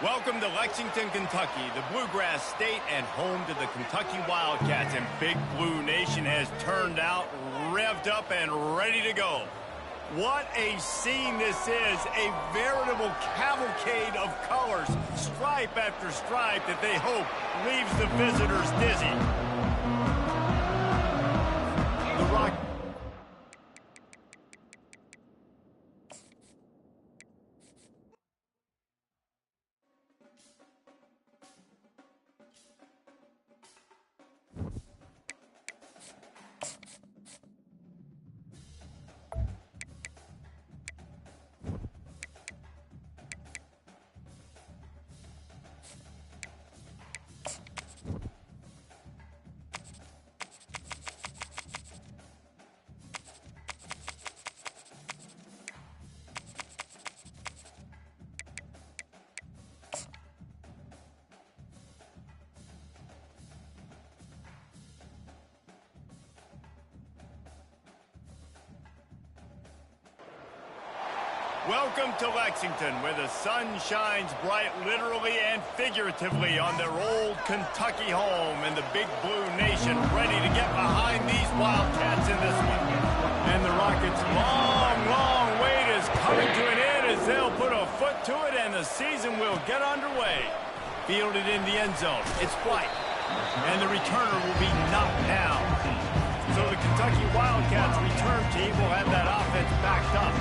Welcome to Lexington, Kentucky, the Bluegrass State and home to the Kentucky Wildcats. And Big Blue Nation has turned out, revved up, and ready to go. What a scene this is, a veritable cavalcade of colors, stripe after stripe that they hope leaves the visitors dizzy. The Rock. Welcome to Lexington, where the sun shines bright literally and figuratively on their old Kentucky home, and the Big Blue Nation ready to get behind these Wildcats in this one. And the Rockets' long wait is coming to an end as they'll put a foot to it and the season will get underway. Fielded in the end zone, it's White, and the returner will be knocked down. So the Kentucky Wildcats return team will have that offense backed up.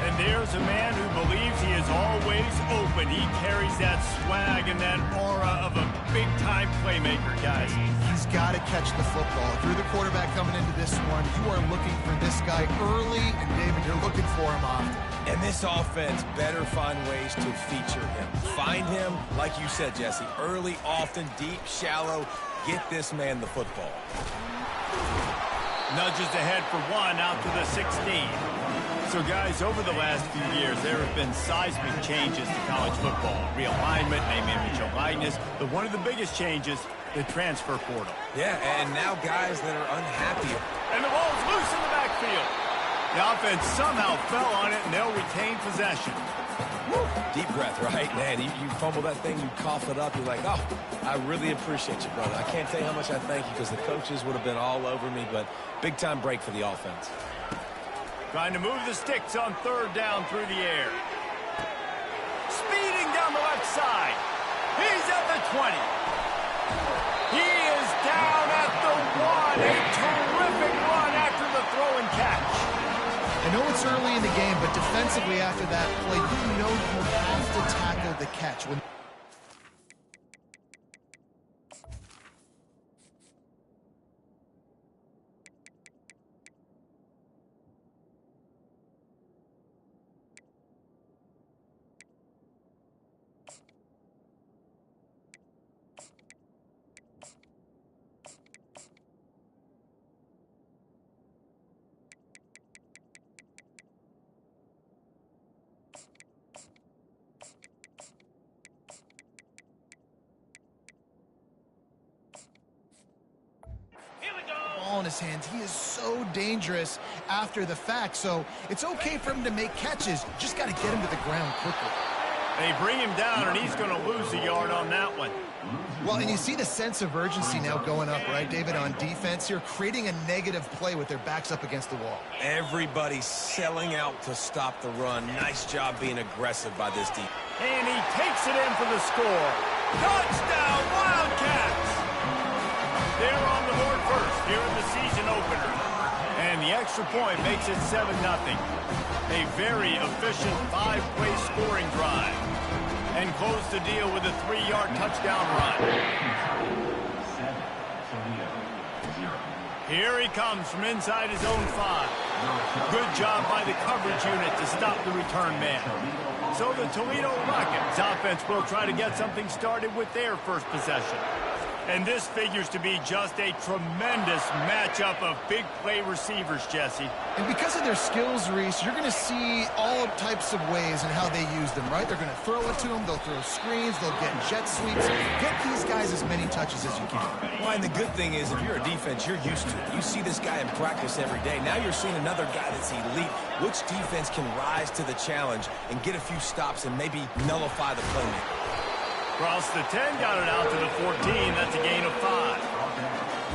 And there's a man who believes he is always open. He carries that swag and that aura of a big-time playmaker, guys. He's got to catch the football. If you're the quarterback coming into this one, you are looking for this guy early, and David, you're looking for him often. And this offense better find ways to feature him. Find him, like you said, Jesse, early, often, deep, shallow. Get this man the football. Nudges ahead for one out to the 16. So, guys, over the last few years, there have been seismic changes to college football. Realignment, name, image, and likeness. But one of the biggest changes, the transfer portal. Yeah, and now guys that are unhappy. And the ball's loose in the backfield. The offense somehow fell on it, and they'll retain possession. Woo. Deep breath, right? Man, you fumble that thing, you cough it up, you're like, oh, I really appreciate you, brother. I can't tell you how much I thank you because the coaches would have been all over me, but big-time break for the offense. Trying to move the sticks on third down through the air. Speeding down the left side. He's at the 20. He is down at the 1. A terrific run after the throw and catch. I know it's early in the game, but defensively after that play, you know you have to tackle the catch. In his hands, he is so dangerous after the fact, so it's okay for him to make catches. Just got to get him to the ground quickly. They bring him down, and he's going to lose a yard on that one. Well, and you see the sense of urgency now going up, right, David, on defense here, creating a negative play with their backs up against the wall. Everybody's selling out to stop the run. Nice job being aggressive by this team. And he takes it in for the score. Touchdown, Wildcats! They're on the board first here in the season opener. And the extra point makes it 7-0. A very efficient 5-play scoring drive. And close the deal with a 3-yard touchdown run. Here he comes from inside his own 5. Good job by the coverage unit to stop the return man. So the Toledo Rockets offense will try to get something started with their first possession. And this figures to be just a tremendous matchup of big play receivers, Jesse. And because of their skills, Reese, you're going to see all types of ways in how they use them, right? They're going to throw it to them, they'll throw screens, they'll get jet sweeps. Get these guys as many touches as you can. Well, and the good thing is, if you're a defense, you're used to it. You see this guy in practice every day. Now you're seeing another guy that's elite. Which defense can rise to the challenge and get a few stops and maybe nullify the playmaker? Across the 10, got it out to the 14. That's a gain of 5.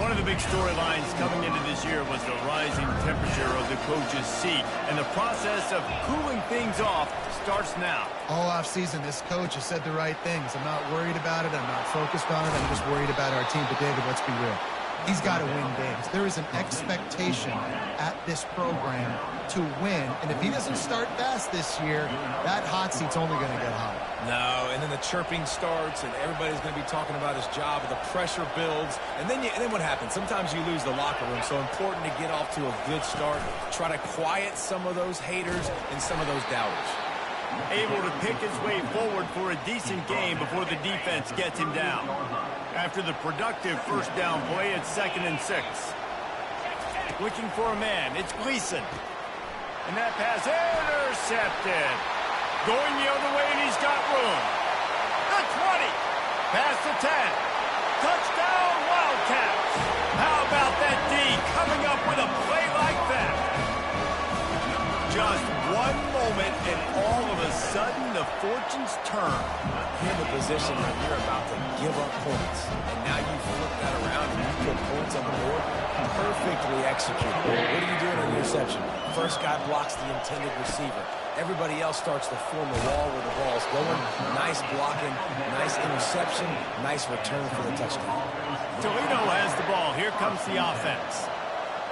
One of the big storylines coming into this year was the rising temperature of the coach's seat, and the process of cooling things off starts now. All offseason, this coach has said the right things. I'm not worried about it. I'm not focused on it. I'm just worried about our team. But, David, let's be real. He's got to win games. There is an expectation at this program to win. And if he doesn't start fast this year, that hot seat's only going to get hot. No, and then the chirping starts, and everybody's going to be talking about his job, and the pressure builds. And then what happens? Sometimes you lose the locker room. So important to get off to a good start. Try to quiet some of those haters and some of those doubters. Able to pick his way forward for a decent game before the defense gets him down. After the productive first down play, it's 2nd and 6. Looking for a man, it's Gleason. And that pass intercepted. Going the other way, and he's got room. The 20. Past the 10. Touchdown, Wildcats. How about that D coming up with a play like that? Just one moment, and all of a sudden, the fortunes turn. You're in the position where you're about to give up points. And now you flip that around and you put points on the board. Perfectly executed. What are you doing on the interception? First guy blocks the intended receiver. Everybody else starts to form a wall where the ball's going. Nice blocking, nice interception, nice return for the touchdown. Toledo has the ball. Here comes the offense.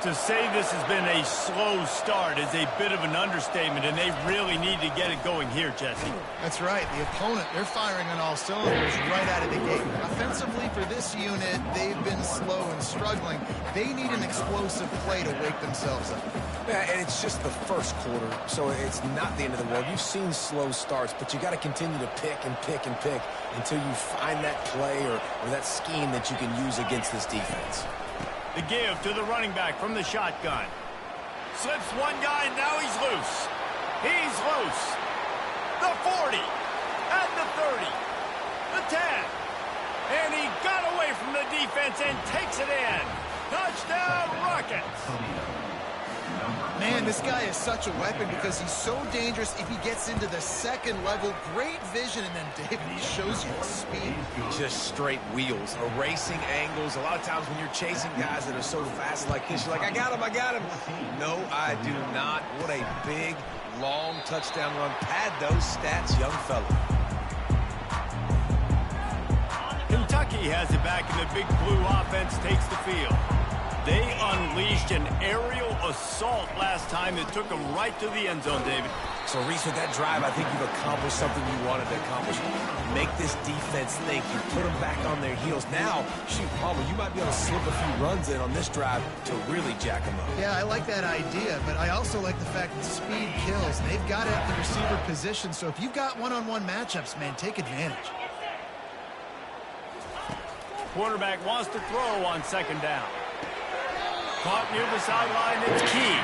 To say this has been a slow start is a bit of an understatement, and they really need to get it going here, Jesse. That's right. The opponent, they're firing on all cylinders right out of the gate. Offensively, for this unit, they've been slow and struggling. They need an explosive play to wake themselves up. Yeah, and it's just the first quarter, so it's not the end of the world. You've seen slow starts, but you got to continue to pick and pick and pick until you find that play or that scheme that you can use against this defense. The give to the running back from the shotgun. Slips one guy, now he's loose. He's loose. The 40. At the 30. The 10. And he got away from the defense and takes it in. Touchdown, Rockets. Man, this guy is such a weapon because he's so dangerous if he gets into the second level. Great vision, and then David, he shows you the speed. Just straight wheels, erasing angles. A lot of times when you're chasing guys that are so fast like this, you're like, I got him, I got him. No, I do not. What a big, long touchdown run. Pad those stats, young fella. Kentucky has it back, and the big blue offense takes the field. They unleashed an aerial assault last time that took them right to the end zone, David. So, Reese, with that drive, I think you've accomplished something you wanted to accomplish. Make this defense think. You put them back on their heels. Now, shoot, Palmer, you might be able to slip a few runs in on this drive to really jack them up. Yeah, I like that idea, but I also like the fact that speed kills. They've got it at the receiver position, so if you've got one-on-one matchups, man, take advantage. Quarterback wants to throw on 2nd down. Caught near the sideline, it's Key.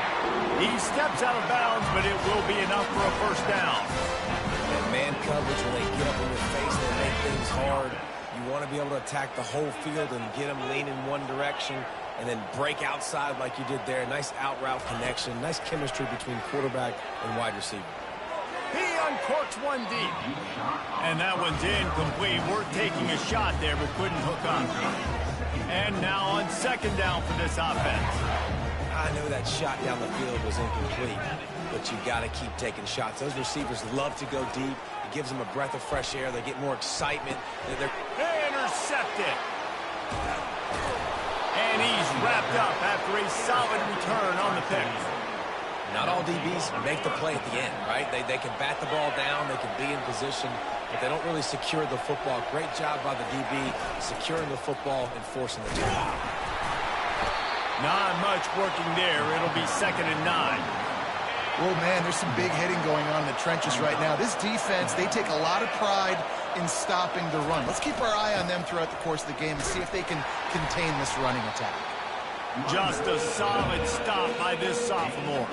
He steps out of bounds, but it will be enough for a first down. That man coverage, when they get up in your face, they make things hard. You want to be able to attack the whole field and get them leaning one direction and then break outside like you did there. Nice out route connection, nice chemistry between quarterback and wide receiver. He uncorks one deep. And that one's incomplete. We're taking a shot there, but couldn't hook up. And now on 2nd down for this offense. I know that shot down the field was incomplete, but you got to keep taking shots. Those receivers love to go deep. It gives them a breath of fresh air. They get more excitement. They're intercepted. And he's wrapped up after a solid return on the pick. Not all DBs make the play at the end, right? They can bat the ball down, they can be in position, but they don't really secure the football. Great job by the DB securing the football and forcing the turnover. Not much working there. It'll be 2nd and 9. Oh, man, there's some big hitting going on in the trenches right now. This defense, they take a lot of pride in stopping the run. Let's keep our eye on them throughout the course of the game and see if they can contain this running attack. Just a solid stop by this sophomore.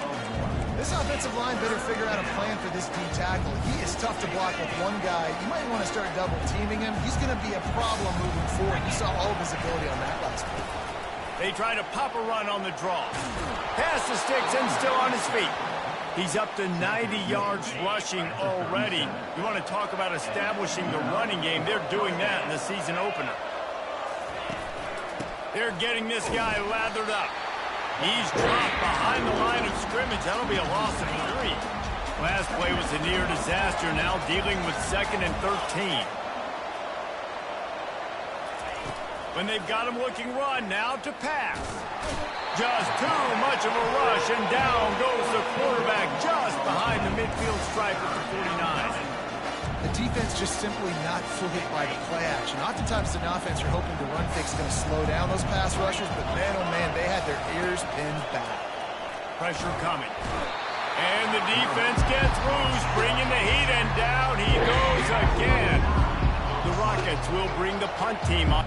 This offensive line better figure out a plan for this D tackle. He is tough to block with one guy. You might want to start double teaming him. He's going to be a problem moving forward. You saw all of his ability on that last play. They try to pop a run on the draw. Pass the sticks and still on his feet. He's up to 90 yards rushing already. You want to talk about establishing the running game. They're doing that in the season opener. They're getting this guy lathered up. He's dropped behind the line of scrimmage. That'll be a loss of 3. Last play was a near disaster. Now dealing with 2nd and 13. When they've got him looking run, now to pass. Just too much of a rush, and down goes the quarterback just behind the midfield stripe at the 49. The defense just simply not fooled by the play action. Oftentimes, an offense you're hoping the run fix is going to slow down those pass rushers, but man, oh man, they had their ears pinned back. Pressure coming. And the defense gets loose, bringing the heat, and down he goes again. The Rockets will bring the punt team up.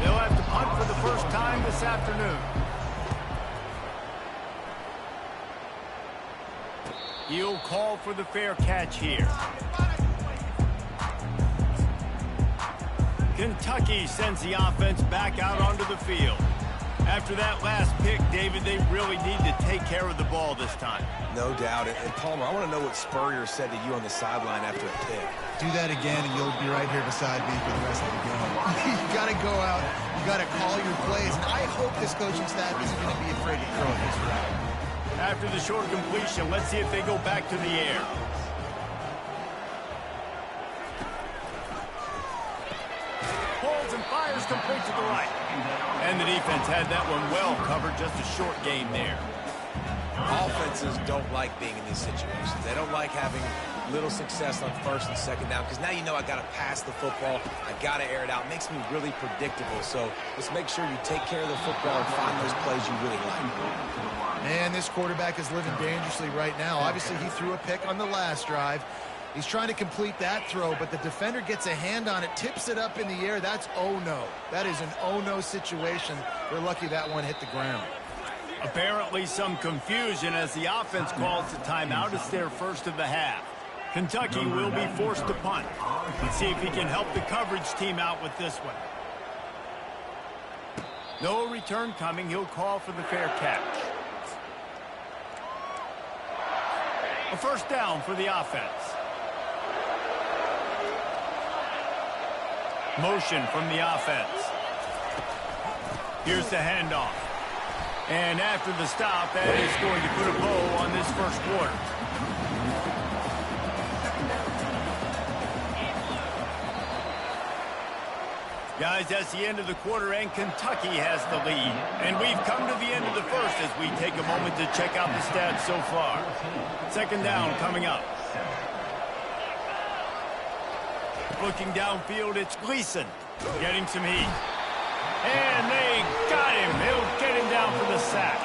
They'll have to punt for the first time this afternoon. He'll call for the fair catch here. Kentucky sends the offense back out onto the field. After that last pick, David, they really need to take care of the ball this time. No doubt. And Palmer, I want to know what Spurrier said to you on the sideline after a pick. Do that again, and you'll be right here beside me for the rest of the game. You got to go out. You got to call your plays. And I hope this coaching staff isn't going to be afraid to throw this route. After the short completion, let's see if they go back to the air. Pulls and fires complete to the right. And the defense had that one well covered. Just a short gain there. Offenses don't like being in these situations. They don't like having little success on 1st and 2nd down because now you know I got to pass the football. I got to air it out. It makes me really predictable. So let's make sure you take care of the football and find those plays you really like. Man, this quarterback is living dangerously right now. Obviously, he threw a pick on the last drive. He's trying to complete that throw, but the defender gets a hand on it, tips it up in the air. That's oh-no. That is an oh-no situation. We're lucky that one hit the ground. Apparently some confusion as the offense calls the timeout. It's their first of the half. Kentucky will be forced to punt. Let's see if he can help the coverage team out with this one. No return coming. He'll call for the fair catch. A first down for the offense. Motion from the offense. Here's the handoff. And after the stop, that is going to put a bow on this first quarter. Guys, that's the end of the quarter, and Kentucky has the lead. And we've come to the end of the first as we take a moment to check out the stats so far. 2nd down coming up. Looking downfield, it's Gleason getting some heat. And they got him. He'll get him down for the sack.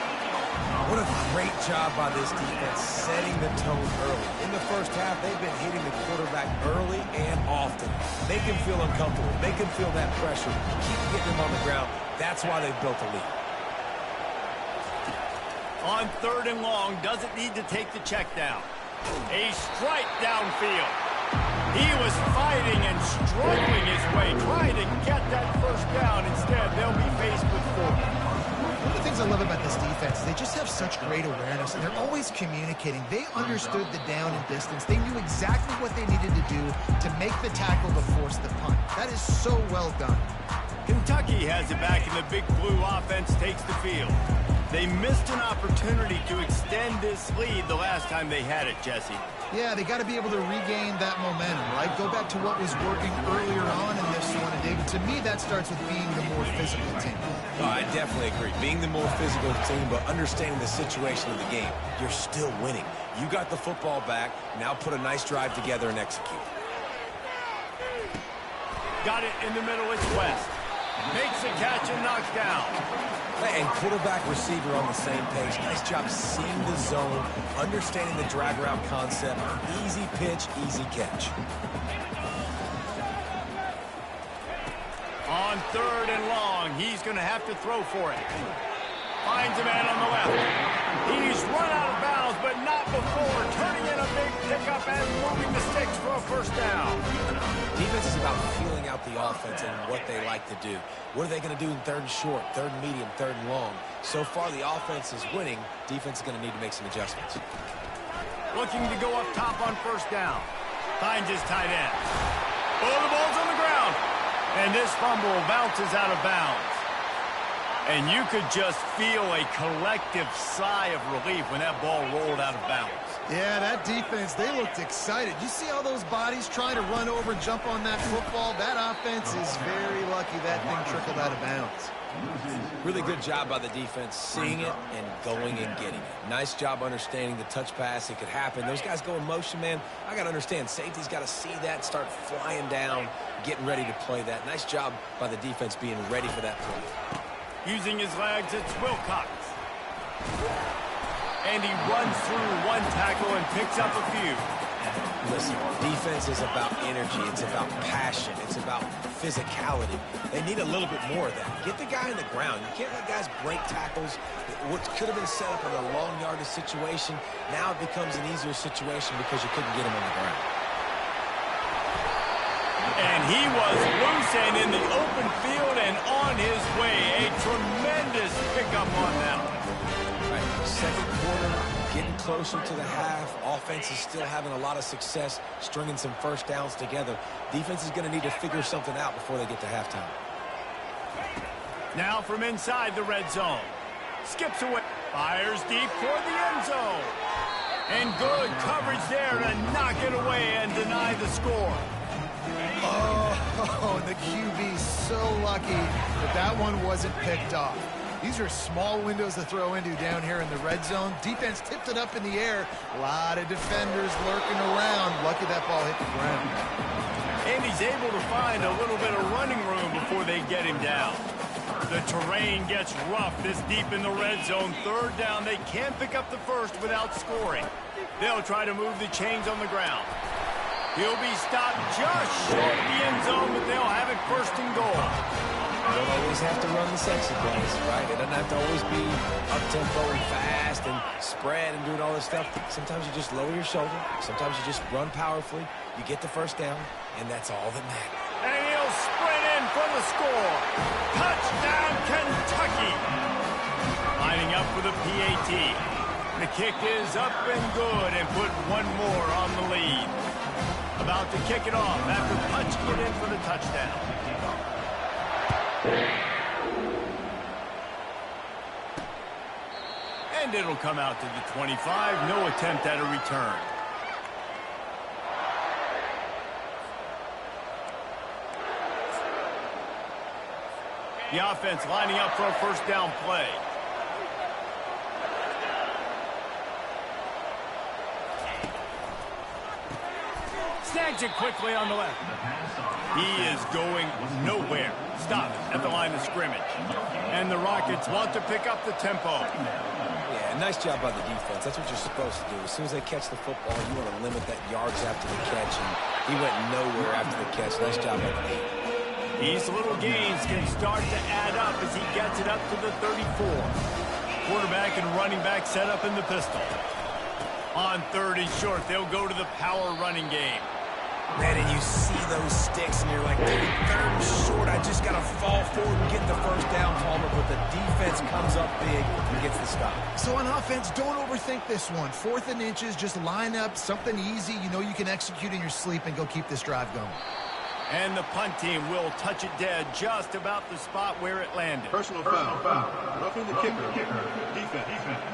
What a great job by this defense setting the tone early. In the first half, they've been hitting the quarterback early and often. Make him feel uncomfortable. Make him feel that pressure. Keep getting him on the ground. That's why they've built a lead. On 3rd and long, doesn't need to take the check down. A strike downfield. He was fighting and struggling his way, trying to get that first down. Instead, they'll be faced with 4. One of the things I love about this defense is they just have such great awareness, and they're always communicating. They understood the down and distance. They knew exactly what they needed to do to make the tackle to force the punt. That is so well done. Kentucky has it back, and the Big Blue offense takes the field. They missed an opportunity to extend this lead the last time they had it, Jesse. Yeah, they got to be able to regain that momentum, right? Go back to what was working earlier on in this one, and David, to me, that starts with being the more physical team. Oh, I definitely agree. Being the more physical team, but understanding the situation of the game. You're still winning. You got the football back. Now put a nice drive together and execute. Got it in the middle. It's West. Makes the catch and knocks down. Hey, And quarterback, receiver on the same page. Nice job seeing the zone, understanding the drag route concept. Easy pitch, easy catch. On 3rd and long, he's going to have to throw for it. Finds a man on the left. He's run out of bounds, but not before turning in a big pickup and moving the sticks for a first down. Defense is about feeling out the offense and what they like to do. What are they going to do in 3rd and short, 3rd and medium, 3rd and long? So far, the offense is winning. Defense is going to need to make some adjustments. Looking to go up top on first down. Finds his tight end. Oh, the ball's on the ground. And this fumble bounces out of bounds. And you could just feel a collective sigh of relief when that ball rolled out of bounds. Yeah, that defense, they looked excited. You see all those bodies trying to run over and jump on that football? That offense is very lucky that thing trickled out of bounds. Really good job by the defense, seeing it and going and getting it. Nice job understanding the touch pass. It could happen. Those guys go in motion, man. I got to understand, safety's got to see that, start flying down, getting ready to play that. Nice job by the defense being ready for that play. Using his legs, it's Wilcox. And he runs through one tackle and picks up a few. Listen, defense is about energy. It's about passion. It's about physicality. They need a little bit more of that. Get the guy in the ground. You can't let guys break tackles. What could have been set up in a long yardage situation, now it becomes an easier situation because you couldn't get him on the ground. And he was loose and in the open field and on his way. A tremendous pickup on that one. Right. 2nd quarter, getting closer to the half. Offense is still having a lot of success stringing some first downs together. Defense is going to need to figure something out before they get to halftime. Now from inside the red zone. Skips away. Fires deep toward the end zone. And good coverage there to knock it away and deny the score. Oh, the QB's so lucky that that one wasn't picked off. These are small windows to throw into down here in the red zone. Defense tipped it up in the air. A lot of defenders lurking around. Lucky that ball hit the ground. And he's able to find a little bit of running room before they get him down. The terrain gets rough this deep in the red zone. 3rd down, they can't pick up the first without scoring. They'll try to move the chains on the ground. He'll be stopped just short of the end zone, but they'll have it 1st and goal. You don't always have to run the sexy plays, right? It doesn't have to always be up-tempo and fast and spread and doing all this stuff. Sometimes you just lower your shoulder. Sometimes you just run powerfully. You get the first down, and that's all that matters. And he'll sprint in for the score. Touchdown, Kentucky. Lining up for the PAT. The kick is up and good and put one more on the lead. About to kick it off after punching it in for the touchdown. And it'll come out to the 25. No attempt at a return. The offense lining up for a first down play. Snags it quickly on the left. He is going nowhere. Stop at the line of scrimmage. And the Rockets want to pick up the tempo. Yeah, nice job by the defense. That's what you're supposed to do. As soon as they catch the football, you want to limit that yards after the catch. And he went nowhere after the catch. Nice job by the defense. These little gains can start to add up as he gets it up to the 34. Quarterback and running back set up in the pistol. On 3rd and short, they'll go to the power running game. Man, and you see those sticks, and you're like, dude, 3rd and short, I just got to fall forward and get the first down, Palmer, but the defense comes up big and gets the stop. So on offense, don't overthink this one. 4th and inches, just line up something easy you know you can execute in your sleep and go keep this drive going. And the punt team will touch it dead just about the spot where it landed. Personal foul. Roughing the kicker. Defense.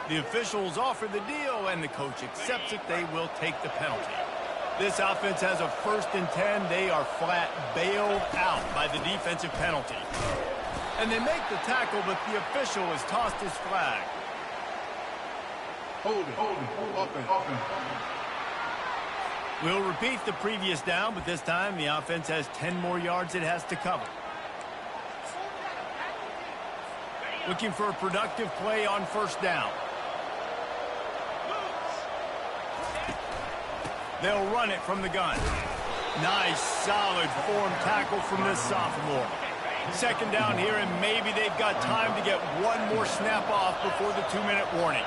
The officials offer the deal, and the coach accepts it. They will take the penalty. This offense has a 1st and 10. They are flat bailed out by the defensive penalty. And they make the tackle, but the official has tossed his flag. Hold it. Offense. We'll repeat the previous down, but this time the offense has 10 more yards it has to cover. Looking for a productive play on first down. They'll run it from the gun. Nice, solid form tackle from this sophomore. Second down here, and maybe they've got time to get one more snap off before the 2-minute warning.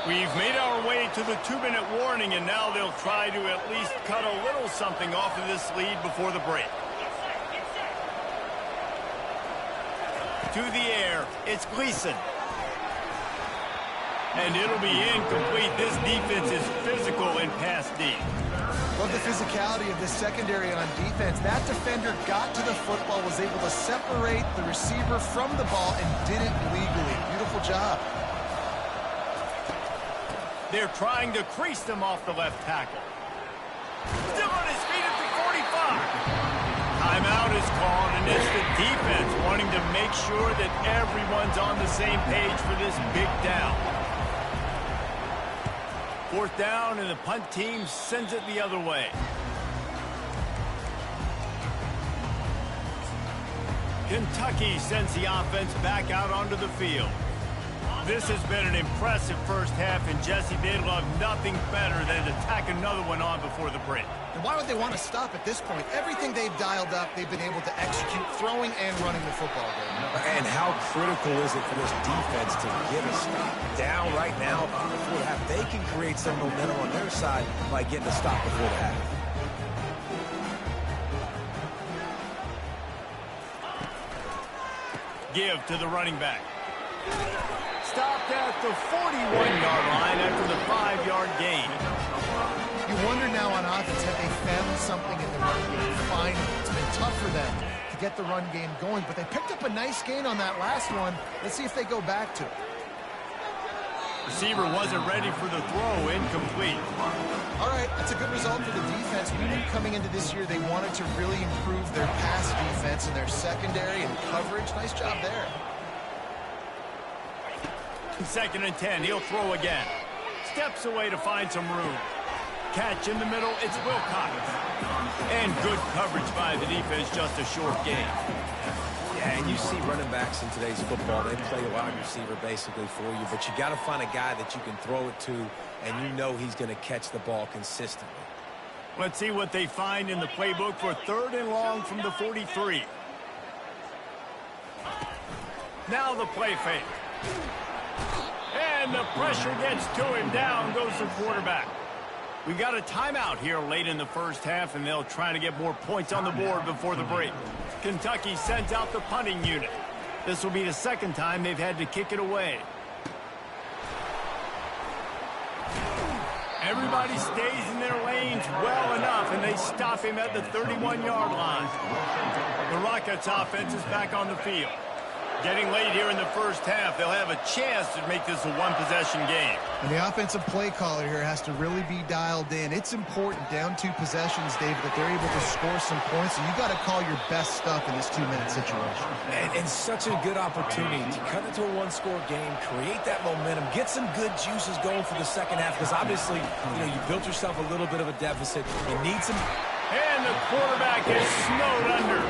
We've made our way to the 2-minute warning, and now they'll try to at least cut a little something off of this lead before the break. To the air, it's Gleason. And it'll be incomplete. This defense is physical in pass deep. Love the physicality of this secondary on defense. That defender got to the football, was able to separate the receiver from the ball, and did it legally. Beautiful job. They're trying to crease them off the left tackle. Still on his feet at the 45. Timeout is called, and it's the defense wanting to make sure that everyone's on the same page for this big down. Fourth down, and the punt team sends it the other way. Kentucky sends the offense back out onto the field. This has been an impressive first half, and Jesse, they'd love nothing better than to tack another one on before the break. And why would they want to stop at this point? Everything they've dialed up, they've been able to execute, throwing and running the football game. And how critical is it for this defense to get a stop down right now before the half? They can create some momentum on their side by getting a stop before the half. Give to the running back. Stopped at the 41-yard line after the 5-yard gain. You wonder now on offense, have they found something in the run game? Finally, it's been tough for them to get the run game going, but they picked up a nice gain on that last one. Let's see if they go back to it. Receiver wasn't ready for the throw, incomplete. All right, that's a good result for the defense. We knew coming into this year they wanted to really improve their pass defense and their secondary and coverage. Nice job there. 2nd and 10, he'll throw again. Steps away to find some room. Catch in the middle, it's Wilcox. And good coverage by the defense, just a short gain. Yeah, and you see running backs in today's football, they play a wide receiver basically for you, but you got to find a guy that you can throw it to, and you know he's going to catch the ball consistently. Let's see what they find in the playbook for 3rd and long from the 43. Now the play fake. And the pressure gets to him. Down goes the quarterback. We got a timeout here late in the first half, and they'll try to get more points on the board before the break. Kentucky sends out the punting unit. This will be the 2nd time they've had to kick it away. Everybody stays in their lanes well enough, and they stop him at the 31-yard line. The Rockets offense is back on the field. Getting late here in the first half, they'll have a chance to make this a one-possession game. And the offensive play caller here has to really be dialed in. It's important, down 2 possessions, David, that they're able to score some points, and you got to call your best stuff in this 2-minute situation. And such a good opportunity to cut into a one-score game, create that momentum, get some good juices going for the second half, because obviously, you built yourself a little bit of a deficit. You need some... And the quarterback is snowed under.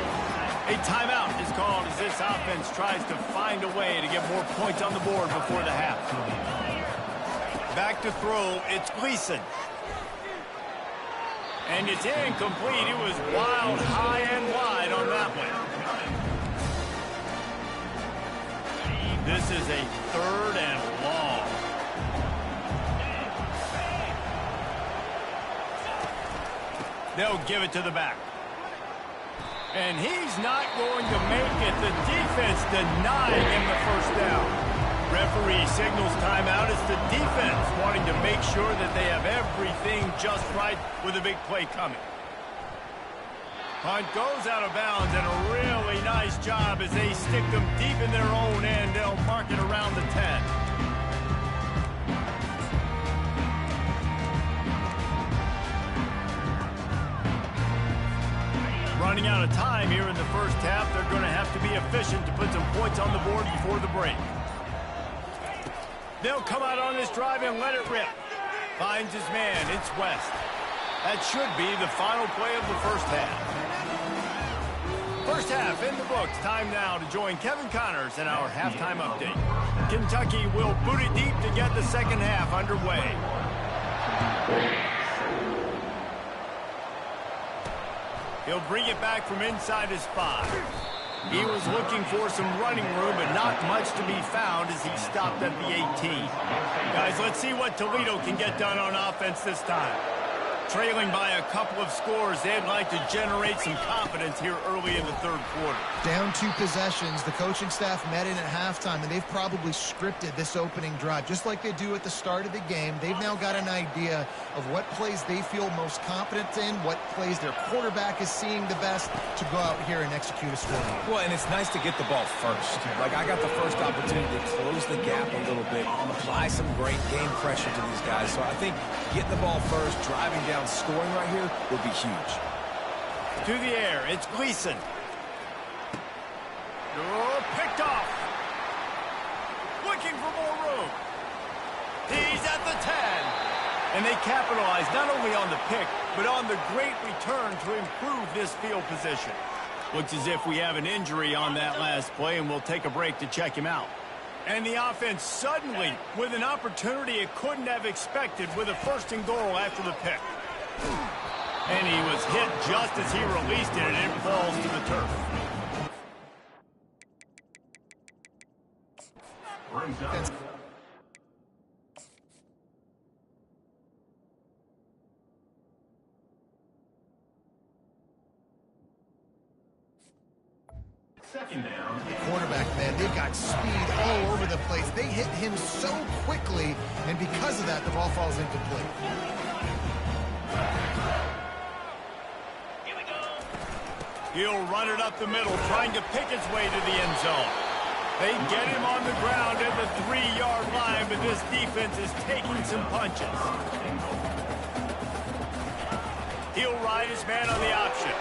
A timeout is called as this offense tries to find a way to get more points on the board before the half. Back to throw, it's Gleason. And it's incomplete. It was wild, high and wide on that one. This is a 3rd and long. They'll give it to the back. And he's not going to make it. The defense denying him the first down. Referee signals timeout. It's the defense wanting to make sure that they have everything just right with a big play coming. Punt goes out of bounds, and a really nice job as they stick them deep in their own end. They'll mark it around the 10. Running out of time here in the first half. They're going to have to be efficient to put some points on the board before the break. They'll come out on this drive and let it rip. Finds his man. It's West. That should be the final play of the first half. First half in the books. Time now to join Kevin Connors in our halftime update. Kentucky will boot it deep to get the second half underway. He'll bring it back from inside his 5. He was looking for some running room, but not much to be found as he stopped at the 18. Guys, let's see what Toledo can get done on offense this time. Trailing by a couple of scores, they'd like to generate some confidence here early in the third quarter. Down 2 possessions, the coaching staff met in at halftime, and they've probably scripted this opening drive. Just like they do at the start of the game, they've now got an idea of what plays they feel most confident in, what plays their quarterback is seeing the best to go out here and execute a score. Well, and it's nice to get the ball first. Like, I got the first opportunity to close the gap a little bit, apply some great game pressure to these guys. So I think getting the ball first, driving down, scoring right here would be huge. To the air, it's Gleason. Oh, picked off. Looking for more room. He's at the 10. And they capitalize not only on the pick, but on the great return to improve this field position. Looks as if we have an injury on that last play, and we'll take a break to check him out. And the offense suddenly, with an opportunity it couldn't have expected, with a 1st and goal after the pick. And he was hit just as he released it, and it falls to the turf. Second down. Quarterback, man, they've got speed all over the place. They hit him so quickly, and because of that, the ball falls incomplete. He'll run it up the middle, trying to pick his way to the end zone. They get him on the ground at the 3-yard line, but this defense is taking some punches. He'll ride his man on the option.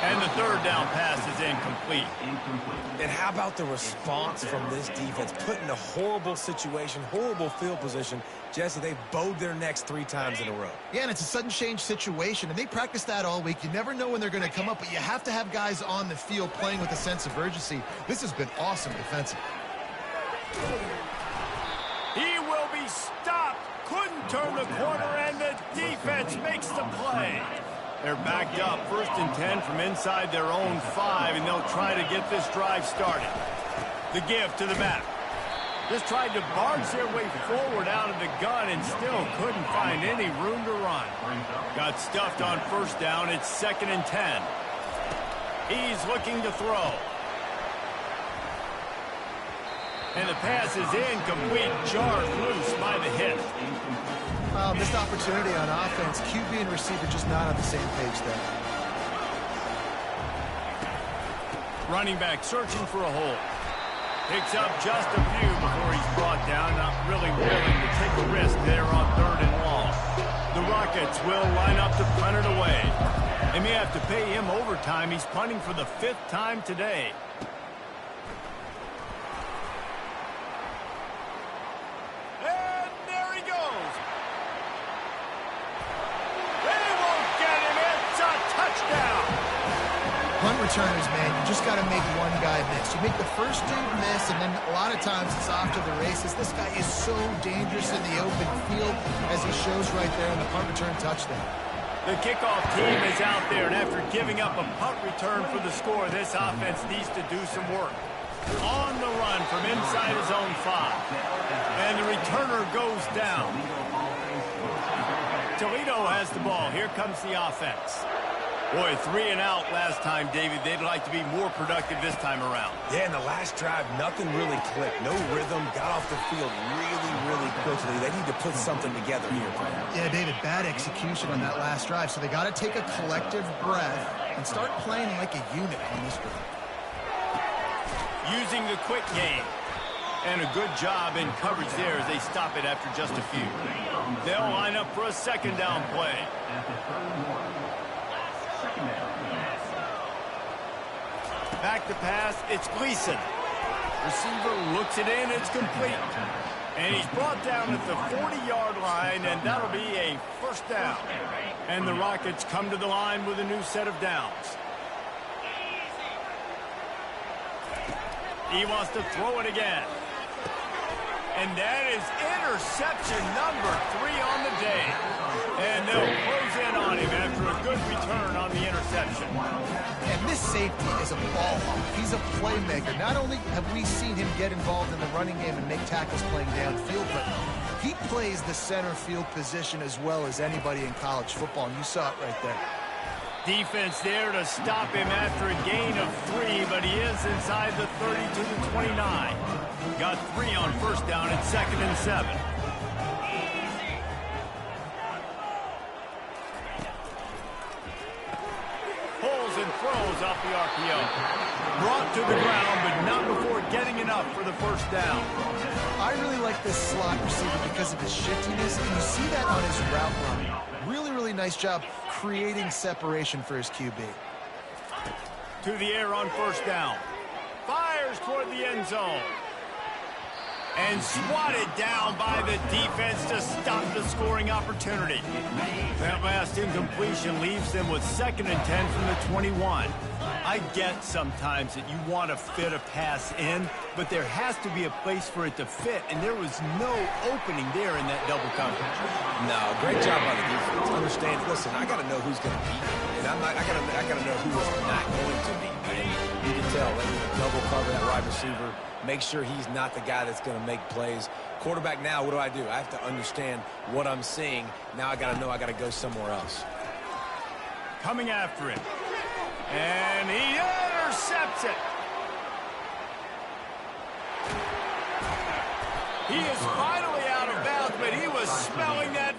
And the 3rd down pass is incomplete. And how about the response from this defense? Put in a horrible situation, horrible field position. Jesse, they've bowed their necks 3 times in a row. Yeah, and it's a sudden change situation, and they practice that all week. You never know when they're going to come up, but you have to have guys on the field playing with a sense of urgency. This has been awesome defensively. He will be stopped. Couldn't turn the corner, and the defense makes the play. They're backed up, 1st and 10 from inside their own 5, and they'll try to get this drive started. The give to the back. Just tried to barge their way forward out of the gun and still couldn't find any room to run. Got stuffed on 1st down. It's 2nd and 10. He's looking to throw. And the pass is incomplete. Jarred loose by the hit. Missed opportunity on offense. QB and receiver just not on the same page there. Running back searching for a hole. Picks up just a few before he's brought down. Not really willing to take a risk there on 3rd and long. The Rockets will line up to punt it away. They may have to pay him overtime. He's punting for the 5th time today. Punt returners, man, you just got to make one guy miss. You make the first dude miss, and then a lot of times it's off to the races. This guy is so dangerous in the open field, as he shows right there in the punt return touchdown. The kickoff team is out there, and after giving up a punt return for the score, this offense needs to do some work. On the run from inside his own 5. And the returner goes down. Toledo has the ball. Here comes the offense. Boy, 3 and out last time, David. They'd like to be more productive this time around. Yeah, in the last drive, nothing really clicked. No rhythm. Got off the field really quickly. They need to put something together here. Yeah, David, bad execution on that last drive. So they got to take a collective breath and start playing like a unit on this drive. Using the quick game. And a good job in coverage there as they stop it after just a few. They'll line up for a 2nd down play. Back to pass, it's Gleason. Receiver looks it in, it's complete. And he's brought down at the 40-yard line, and that'll be a first down. And the Rockets come to the line with a new set of downs. He wants to throw it again. And that is interception number 3 on the day. And they'll close in on him after a good return on the interception. And this safety is a ball hawk. He's a playmaker. Not only have we seen him get involved in the running game and make tackles playing downfield, but he plays the center field position as well as anybody in college football, and you saw it right there. Defense there to stop him after a gain of 3, but he is inside the 30 to the 29. Got 3 on first down at 2nd and 7. Pulls and throws off the RPO. Brought to the ground, but not before getting enough for the first down. I really like this slot receiver because of his shiftiness, and you see that on his route running. Really nice job creating separation for his QB. To the air on first down. Fires toward the end zone. And swatted down by the defense to stop the scoring opportunity. That last incompletion leaves them with 2nd and 10 from the 21. I get sometimes that you want to fit a pass in, but there has to be a place for it to fit, and there was no opening there in that double coverage. No, great job by the defense. Understand, listen, I got to know who's going to beat me, and I got to know who is not going to beat me. And you can tell, they double cover that wide receiver, make sure he's not the guy that's going to make plays. Quarterback now, what do? I have to understand what I'm seeing. Now I got to know I got to go somewhere else. Coming after it. And he intercepts it. He is finally out of bounds, but he was smelling that.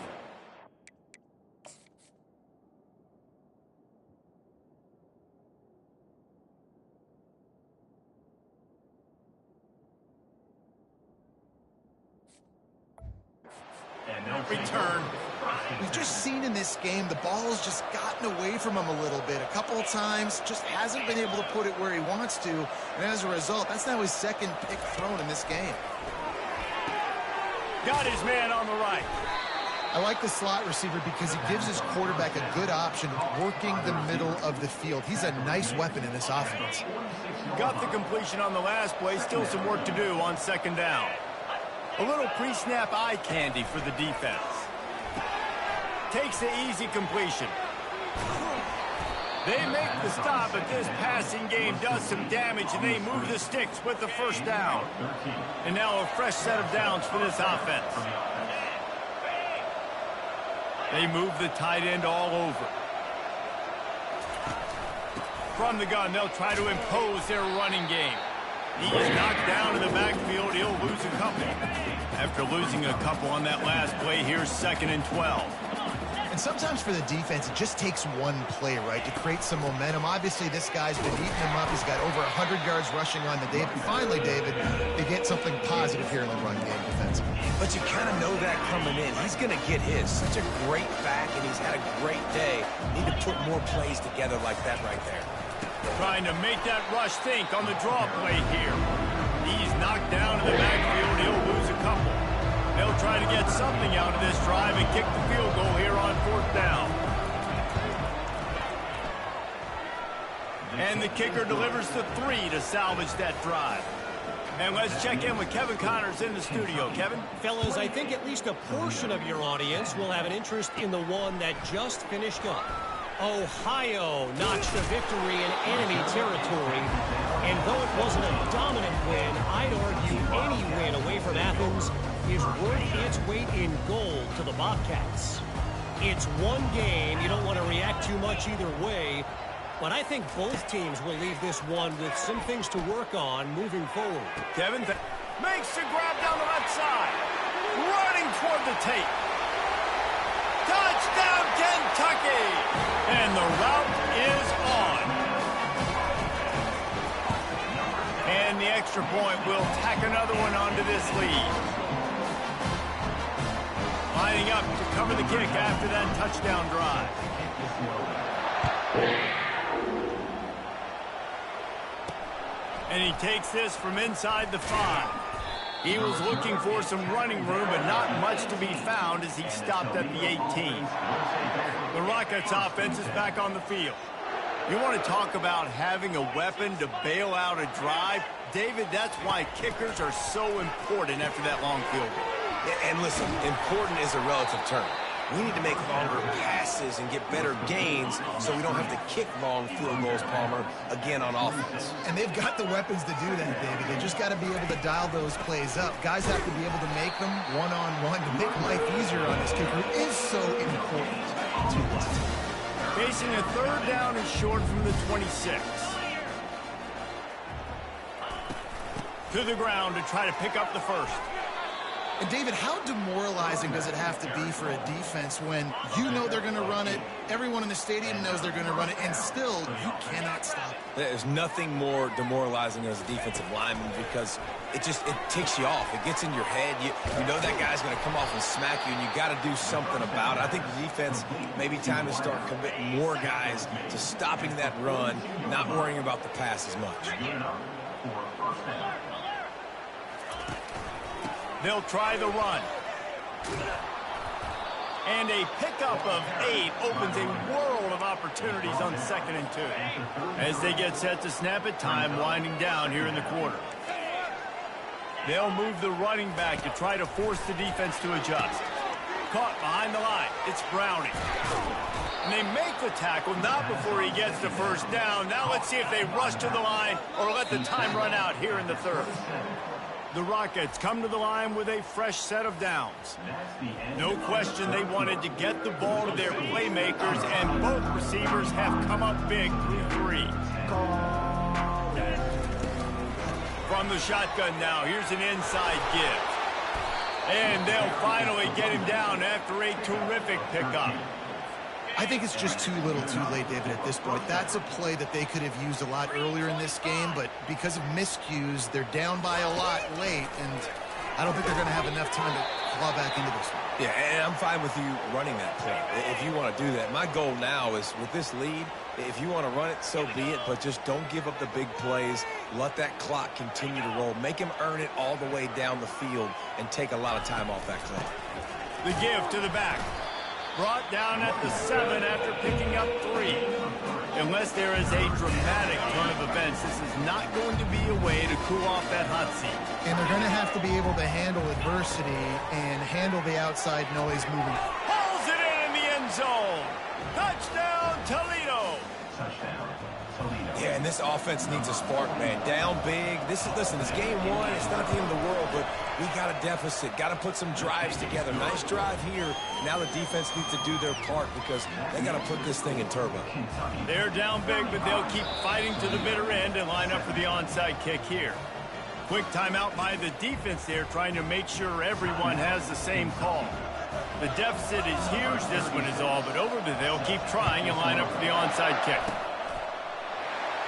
Return. We've just seen in this game the ball's just gotten away from him a little bit. A couple of times, just hasn't been able to put it where he wants to. And as a result, that's now his 2nd pick thrown in this game. Got his man on the right. I like the slot receiver because he gives his quarterback a good option working the middle of the field. He's a nice weapon in this offense. Got the completion on the last play. Still some work to do on 2nd down. A little pre-snap eye candy for the defense. Takes the easy completion. They make the stop, but this passing game does some damage, and they move the sticks with the first down. And now a fresh set of downs for this offense. They move the tight end all over. From the gun, they'll try to impose their running game. He is knocked down in the backfield. He'll lose a couple. After losing a couple on that last play, here's 2nd and 12. And sometimes for the defense, it just takes one play, right, to create some momentum. Obviously, this guy's been eating him up. He's got over 100 yards rushing on the day. But finally, David, they get something positive here in the run game defensively. But you kind of know that coming in. He's going to get his. Such a great back, and he's had a great day. Need to put more plays together like that right there. Trying to make that rush think on the draw play here. He's knocked down in the backfield. He'll lose a couple. They'll try to get something out of this drive and kick the field goal here on 4th down. And the kicker delivers the 3 to salvage that drive. And let's check in with Kevin Connors in the studio. Kevin? Fellas, I think at least a portion of your audience will have an interest in the one that just finished up. Ohio notched a victory in enemy territory. And though it wasn't a dominant win, I'd argue any win away from Athens is worth its weight in gold to the Bobcats. It's one game. You don't want to react too much either way. But I think both teams will leave this one with some things to work on moving forward. Kevin makes the grab down the left side. Running toward the tape. Touchdown, Kentucky! And the route is on. And the extra point will tack another one onto this lead. Lining up to cover the kick after that touchdown drive. And he takes this from inside the 5. He was looking for some running room, but not much to be found as he stopped at the 18. The Rockets offense is back on the field. You want to talk about having a weapon to bail out a drive? David, that's why kickers are so important after that long field goal. And listen, important is a relative term. We need to make longer passes and get better gains so we don't have to kick long field goals, Palmer, again on offense. And they've got the weapons to do that, David. They just got to be able to dial those plays up. Guys have to be able to make them one-on-one to make life easier on this kicker. It is so important to this team. Facing a third down and short from the 26. To the ground to try to pick up the first. And, David, how demoralizing does it have to be for a defense when you know they're going to run it, everyone in the stadium knows they're going to run it, and still you cannot stop it? There's nothing more demoralizing as a defensive lineman because it ticks you off. It gets in your head. You know that guy's going to come off and smack you, and you got to do something about it. I think the defense, maybe time to start committing more guys to stopping that run, not worrying about the pass as much. They'll try the run. And a pickup of 8 opens a world of opportunities on 2nd and 2. As they get set to snap it, time winding down here in the quarter. They'll move the running back to try to force the defense to adjust. Caught behind the line. It's Browning. And they make the tackle, not before he gets the first down. Now let's see if they rush to the line or let the time run out here in the third. The Rockets come to the line with a fresh set of downs. No question they wanted to get the ball to their playmakers, and both receivers have come up big through 3. From the shotgun now, here's an inside give. And they'll finally get him down after a terrific pickup. I think it's just too little too late, David, at this point. That's a play that they could have used a lot earlier in this game, but because of miscues, they're down by a lot late, and I don't think they're going to have enough time to claw back into this one. Yeah, and I'm fine with you running that play if you want to do that. My goal now is with this lead, if you want to run it, so be it, but just don't give up the big plays. Let that clock continue to roll. Make him earn it all the way down the field and take a lot of time off that clock. The give to the back. Brought down at the 7 after picking up 3. Unless there is a dramatic turn of events, this is not going to be a way to cool off that hot seat. And they're going to have to be able to handle adversity and handle the outside noise moving. Pulls it in the end zone. Touchdown, Toledo. Yeah, and this offense needs a spark, man. Down big. Listen, it's game 1. It's not the end of the world, but we got a deficit. Got to put some drives together. Nice drive here. Now the defense needs to do their part because they got to put this thing in turbo. They're down big, but they'll keep fighting to the bitter end and line up for the onside kick here. Quick timeout by the defense there, trying to make sure everyone has the same call. The deficit is huge. This one is all but over, but they'll keep trying and line up for the onside kick.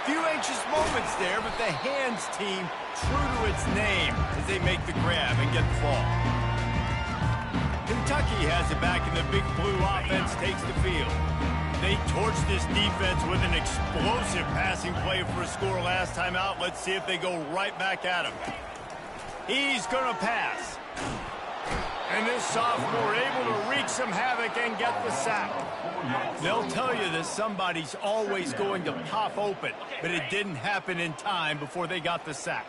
Few anxious moments there, but the hands team true to its name as they make the grab and get the ball. Kentucky has it back, and the Big Blue offense takes the field. They torched this defense with an explosive passing play for a score last time out. Let's see if they go right back at him. He's going to pass. And this sophomore able to wreak some havoc and get the sack. They'll tell you that somebody's always going to pop open, but it didn't happen in time before they got the sack.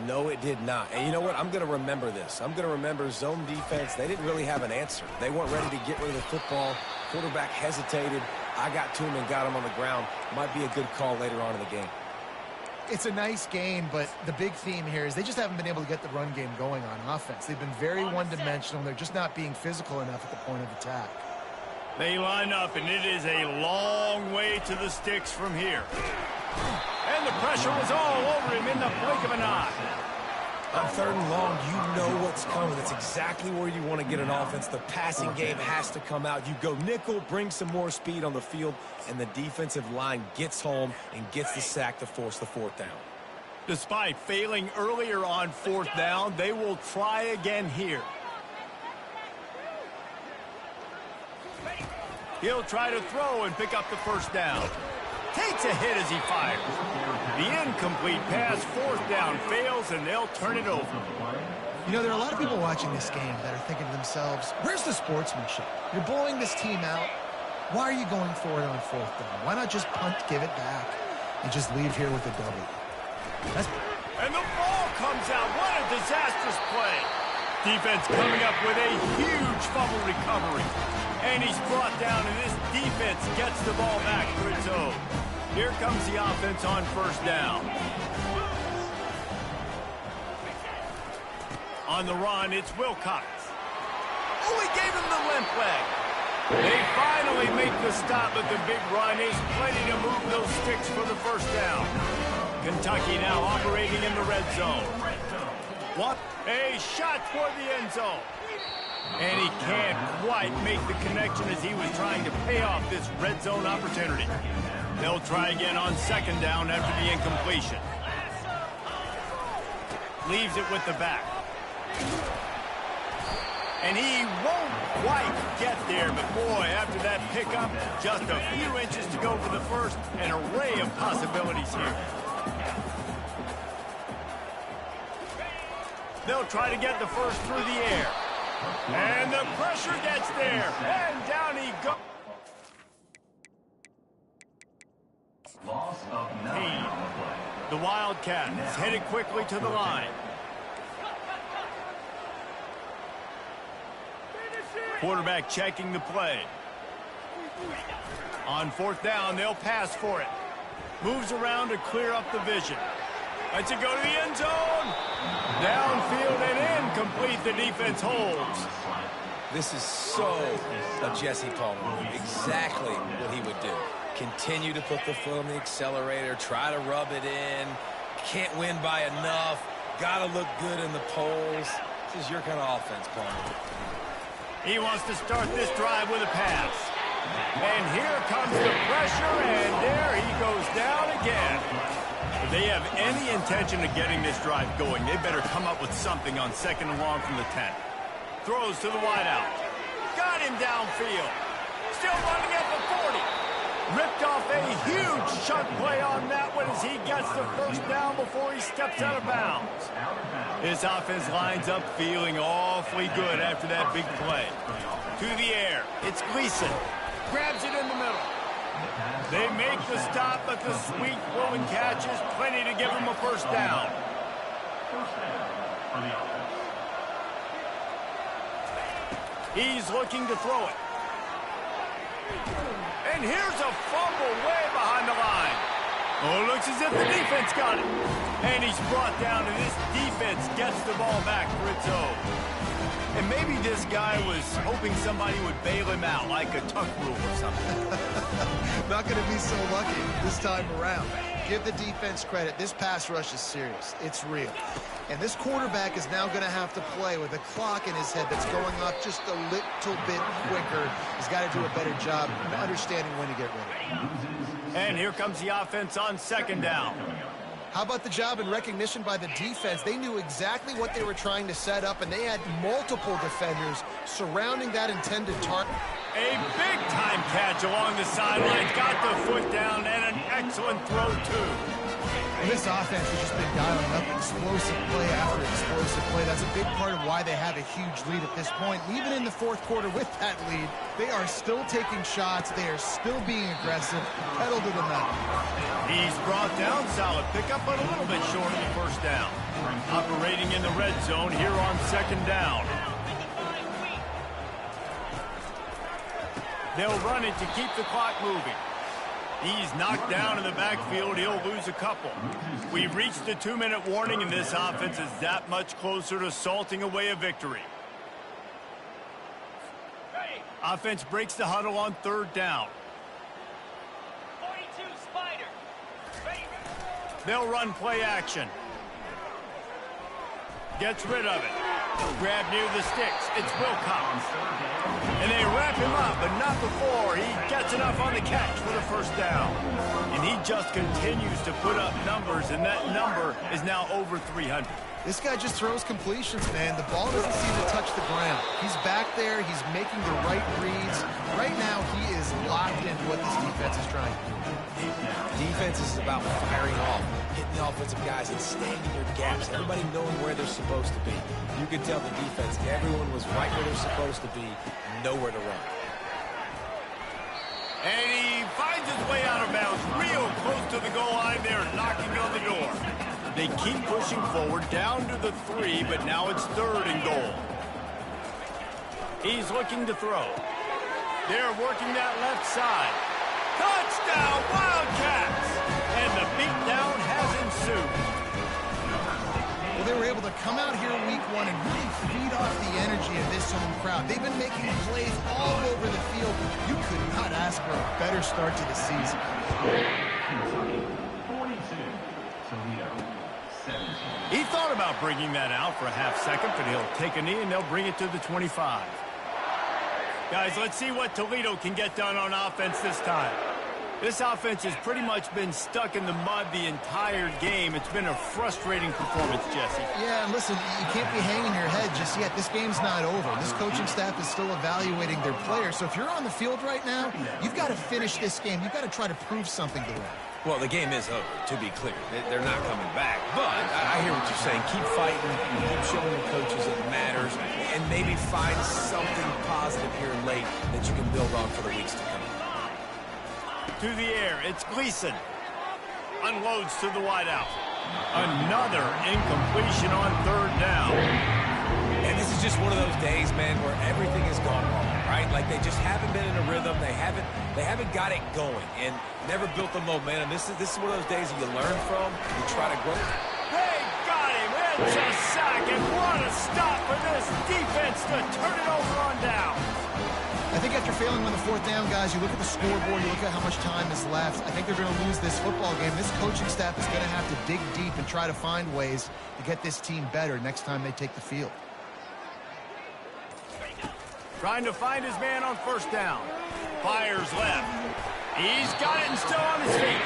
No, it did not. And you know what? I'm going to remember this. I'm going to remember zone defense. They didn't really have an answer. They weren't ready to get rid of the football. Quarterback hesitated. I got to him and got him on the ground. Might be a good call later on in the game. It's a nice game, but the big theme here is they just haven't been able to get the run game going on offense. They've been very one-dimensional. They're just not being physical enough at the point of attack. They line up, and it is a long way to the sticks from here. And the pressure was all over him in the blink of an eye. On 3rd and long, you know what's coming. That's exactly where you want to get an offense. The passing game has to come out. You go nickel, bring some more speed on the field, and the defensive line gets home and gets the sack to force the 4th down. Despite failing earlier on 4th down, they will try again here. He'll try to throw and pick up the 1st down. Takes a hit as he fires. The incomplete pass, fourth down, fails, and they'll turn it over. You know, there are a lot of people watching this game that are thinking to themselves, where's the sportsmanship? You're blowing this team out. Why are you going for it on fourth down? Why not just punt, give it back, and just leave here with a W? And the ball comes out. What a disastrous play. Defense coming up with a huge fumble recovery. And he's brought down, and this defense gets the ball back for its own. Here comes the offense on first down. On the run, it's Wilcox. Oh, he gave him the limp leg. They finally make the stop at the big run. He's plenty to move those sticks for the first down. Kentucky now operating in the red zone. What? A shot toward the end zone. And he can't quite make the connection as he was trying to pay off this red zone opportunity. They'll try again on second down after the incompletion. Leaves it with the back. And he won't quite get there, but boy, after that pickup, just a few inches to go for the first, an array of possibilities here. They'll try to get the first through the air. And the pressure gets there, and down he goes. The Wildcats headed quickly to the line. Quarterback checking the play. On fourth down, they'll pass for it. Moves around to clear up the vision. Lets it go to the end zone. Downfield and incomplete. The defense holds. This is so a Jesse Palmer move. Exactly what he would do. Continue to put the foot on the accelerator. Try to rub it in. Can't win by enough. Got to look good in the polls. This is your kind of offense, Palmer. He wants to start this drive with a pass. And here comes the pressure, and there he goes down again. If they have any intention of getting this drive going, they better come up with something on second and long from the 10. Throws to the wideout. Got him downfield. Still running at the 40. Ripped off a huge chunk play on that one as he gets the first down before he steps out of bounds. This offense lines up feeling awfully good after that big play. To the air. It's Gleason. Grabs it in the middle. They make the stop, but the sweet blowing catch is plenty to give him a first down. He's looking to throw it. And here's a fumble way behind the line. Oh, it looks as if the defense got it. And he's brought down, and this defense gets the ball back for its own. And maybe this guy was hoping somebody would bail him out, like a tuck rule or something. Not going to be so lucky this time around. Give the defense credit. This pass rush is serious. It's real. And this quarterback is now going to have to play with a clock in his head that's going off just a little bit quicker. He's got to do a better job understanding when to get ready. And here comes the offense on second down. How about the job and recognition by the defense? They knew exactly what they were trying to set up, and they had multiple defenders surrounding that intended target. A big-time catch along the sidelines. Got the foot down, and an excellent throw, too. And this offense has just been dialing up explosive play after explosive play. That's a big part of why they have a huge lead at this point. Even in the fourth quarter with that lead, they are still taking shots. They are still being aggressive. Pedal to the metal. He's brought down. Solid pickup, but a little bit short of the first down. Operating in the red zone here on second down. They'll run it to keep the clock moving. He's knocked down in the backfield. He'll lose a couple. We've reached the 2-minute warning, and this offense is that much closer to salting away a victory. Offense breaks the huddle on third down. 42 Spider. They'll run play action. Gets rid of it. Grab near the sticks. It's Wilcox. And they wrap him up, but not before he gets enough on the catch for the first down. And he just continues to put up numbers, and that number is now over 300. This guy just throws completions, man. The ball doesn't seem to touch the ground. He's back there. He's making the right reads. Right now, he is locked into what this defense is trying to do. Defense is about firing off, hitting the offensive guys, and staying in your gaps. Everybody knowing where they're supposed to be. You could tell the defense, everyone was right where they're supposed to be, nowhere to run. And he finds his way out of bounds real close to the goal line there, knocking on the door. They keep pushing forward down to the 3, but now it's 3rd and goal. He's looking to throw. They're working that left side. Touchdown, Wildcats! And the beatdown has ensued. Well, they were able to come out here week 1 and really feed off the energy of this home crowd. They've been making plays all over the field. You could not ask for a better start to the season. He thought about bringing that out for a half second, but he'll take a knee and they'll bring it to the 25. Guys, let's see what Toledo can get done on offense this time. This offense has pretty much been stuck in the mud the entire game. It's been a frustrating performance, Jesse. Yeah, and listen, you can't be hanging your head just yet. This game's not over. This coaching staff is still evaluating their players. So if you're on the field right now, you've got to finish this game. You've got to try to prove something to them. Well, the game is over, to be clear. They're not coming back. But I hear what you're saying. Keep fighting. Keep showing the coaches it matters. And maybe find something positive here late that you can build on for the weeks to come. To the air, it's Gleason. Unloads to the wideout. Another incompletion on 3rd down. And this is just one of those days, man, where everything has gone wrong, right? Like they just haven't been in a rhythm. They haven't got it going and never built the momentum. This is one of those days that you learn from, you try to grow. They got him. It's a sack, and what a stop for this defense to turn it over on down. I think after failing on the 4th down, guys, you look at the scoreboard, you look at how much time is left. I think they're going to lose this football game. This coaching staff is going to have to dig deep and try to find ways to get this team better next time they take the field. Trying to find his man on 1st down. Fires left. He's got it and still on his feet.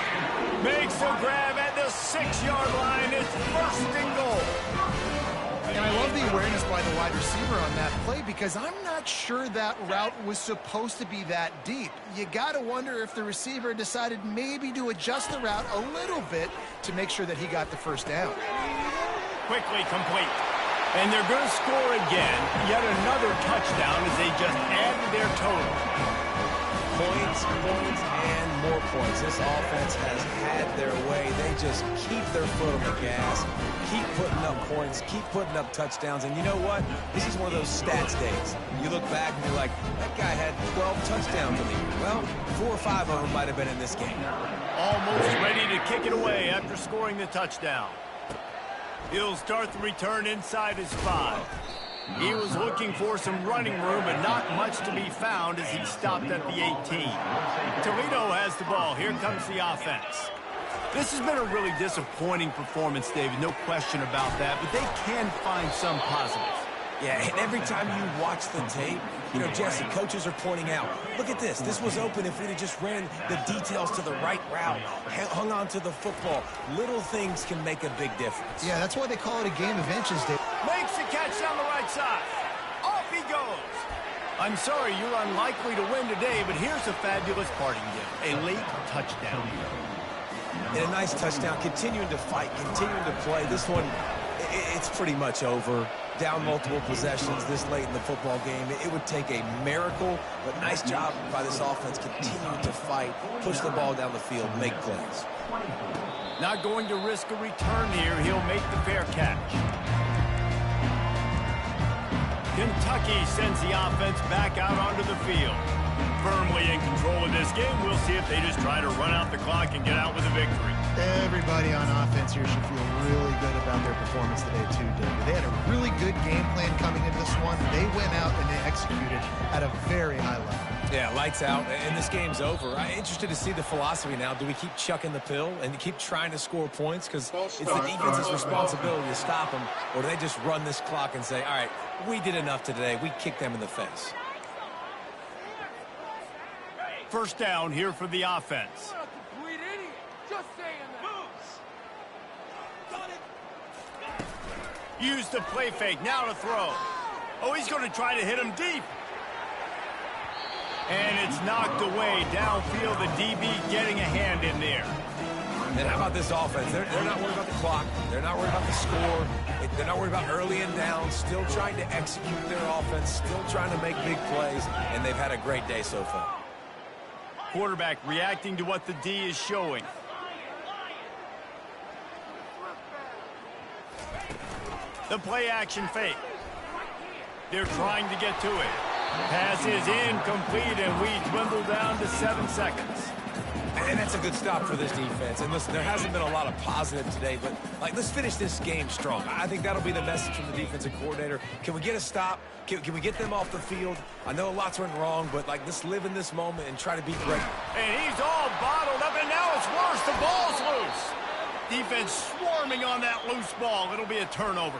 Makes a grab at the 6-yard line. It's 1st and goal. And I love the awareness by the wide receiver on that play because I'm not sure that route was supposed to be that deep. You got to wonder if the receiver decided maybe to adjust the route a little bit to make sure that he got the 1st down. Quickly complete. And they're going to score again. Yet another touchdown as they just added their total. Points, and more points. This offense has had their way. They just keep their foot on the gas, keep putting up points, keep putting up touchdowns. And you know what? This is one of those stats days. You look back and you're like, that guy had 12 touchdowns in the year. Well, 4 or 5 of them might have been in this game. Almost ready to kick it away after scoring the touchdown. He'll start the return inside his 5. He was looking for some running room, but not much to be found as he stopped at the 18. Toledo has the ball. Here comes the offense. This has been a really disappointing performance, David. No question about that, but they can find some positives. Yeah, and every time you watch the tape, you know, Jesse, coaches are pointing out, look at this. This was open if we'd have just ran the details to the right route, hung on to the football. Little things can make a big difference. Yeah, that's why they call it a game of inches, Dave. Makes the catch down the right side. Off he goes. I'm sorry, you're unlikely to win today, but here's a fabulous parting gift. A late touchdown. And a nice touchdown, continuing to fight, continuing to play. This one, it's pretty much over. Down multiple possessions this late in the football game. It would take a miracle, but nice job by this offense continuing to fight, push the ball down the field, make plays. Not going to risk a return here. He'll make the fair catch. Kentucky sends the offense back out onto the field. Firmly in control of this game. We'll see if they just try to run out the clock and get out with a victory. Everybody on offense here should feel really good about their performance today too, David. They had a really good game plan coming into this one. They went out and they executed at a very high level. Yeah, lights out, and this game's over. I'm interested to see the philosophy now. Do we keep chucking the pill and keep trying to score points? Because it's the defense's responsibility to stop them, or do they just run this clock and say, all right, we did enough today. We kicked them in the face. 1st down here for the offense. Use the play fake. Now to throw. Oh, he's going to try to hit him deep. And it's knocked away downfield. The DB getting a hand in there. And how about this offense? They're not worried about the clock. They're not worried about the score. They're not worried about early and down. Still trying to execute their offense. Still trying to make big plays. And they've had a great day so far. Quarterback reacting to what the D is showing. The play action fake. They're trying to get to it. Pass is incomplete, and we dwindle down to 7 seconds. And that's a good stop for this defense. And listen, there hasn't been a lot of positive today, but let's finish this game strong. I think that'll be the message from the defensive coordinator. Can we get a stop? Can we get them off the field? I know lots went wrong, but let's live in this moment and try to be great. And he's all bottled up, and now it's worse. The ball's loose. Defense swarming on that loose ball. It'll be a turnover.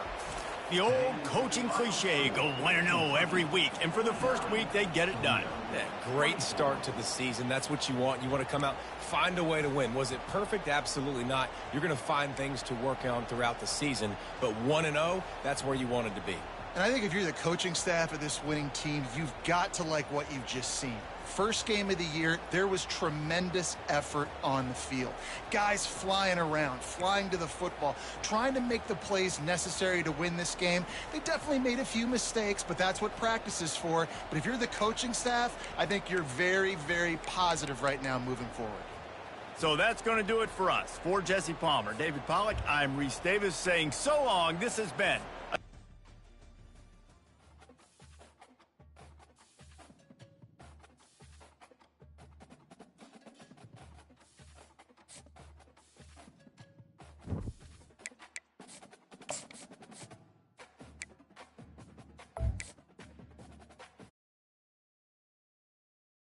The old coaching cliche, go 1-0 every week. And for the first week, they get it done. Yeah, great start to the season. That's what you want. You want to come out, find a way to win. Was it perfect? Absolutely not. You're going to find things to work on throughout the season. But 1-0, that's where you wanted to be. And I think if you're the coaching staff of this winning team, you've got to like what you've just seen. First game of the year, there was tremendous effort on the field. Guys flying around, flying to the football, trying to make the plays necessary to win this game. They definitely made a few mistakes, but that's what practice is for. But if you're the coaching staff, I think you're very, very positive right now moving forward. So that's going to do it for us. For Jesse Palmer, David Pollack, I'm Reese Davis saying so long. This has been